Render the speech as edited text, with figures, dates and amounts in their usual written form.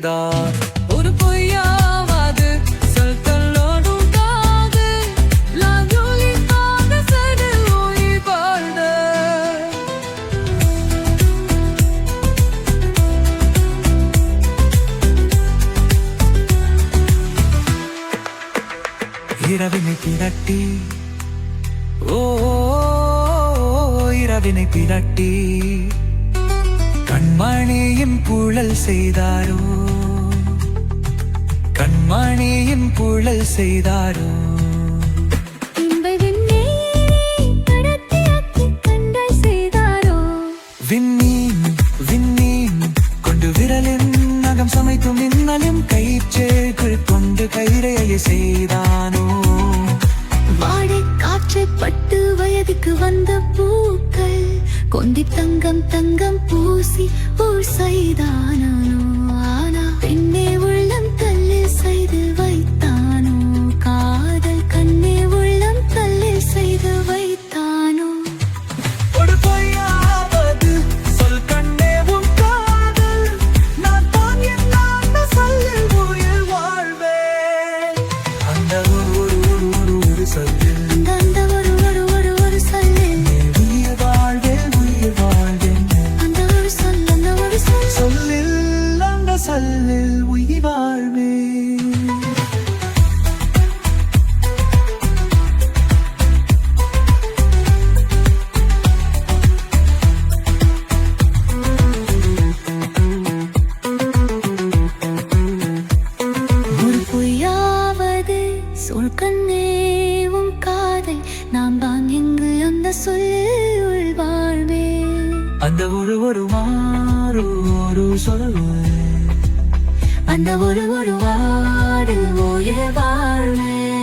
செய்தார். ஒரு பொய்யாவது சொல் தன்னோடும் காது லாஜொலிக்காக சடு உயிர் வாழ்ந்த. இரவினை பிதட்டி இரவினை பிதட்டி கண்மணியின் புழல் செய்தாரோ, கண்மணியின் புழல் செய்தாரோ. விண்ணீன் விண்ணீன் கொண்டு விரலின் நகம் சமைத்து மின்னலும் கயிற்றைக்குள் கொண்டு கைரையை செய்தானோ. வாடை காற்றை பட்டு வயதுக்கு வந்த பூக்கள் கொந்தி தங்கம் தங்கம் பூசி ஊர் செய்தானோ. ஆனா பெண்ணே உள்ளம் கல்லில் செய்து வைத்தானோ, காதல் கண்ணே உள்ளம் கல்லில் செய்து வைத்தானோ. ஒரு பொய்யாவது சொல் கண்ணே உன் காதல் நான் தான் என்ன சொல்லில் உயிர் வாழ்வேன். அந்த ஒரு சொல்லில் அந்த ஒரு சொல்லில் உயிர் வாழ்வேன் உயிர் வாழ்வேன். அந்த ஒரு சொல் சொல்லில் அந்த சொல்லில் உயிர் வாழ்வேன். ஒரு பொய்யாவது சொல் கண்ணே உன் காதை நாம் தான் எங்கு அந்த சொல்லுள் வாழ்வேன். அந்த ஒரு மாறு ஒரு சொல்லுவேன். அந்த ஒரு வாடு ஓய வாழ்வேன்.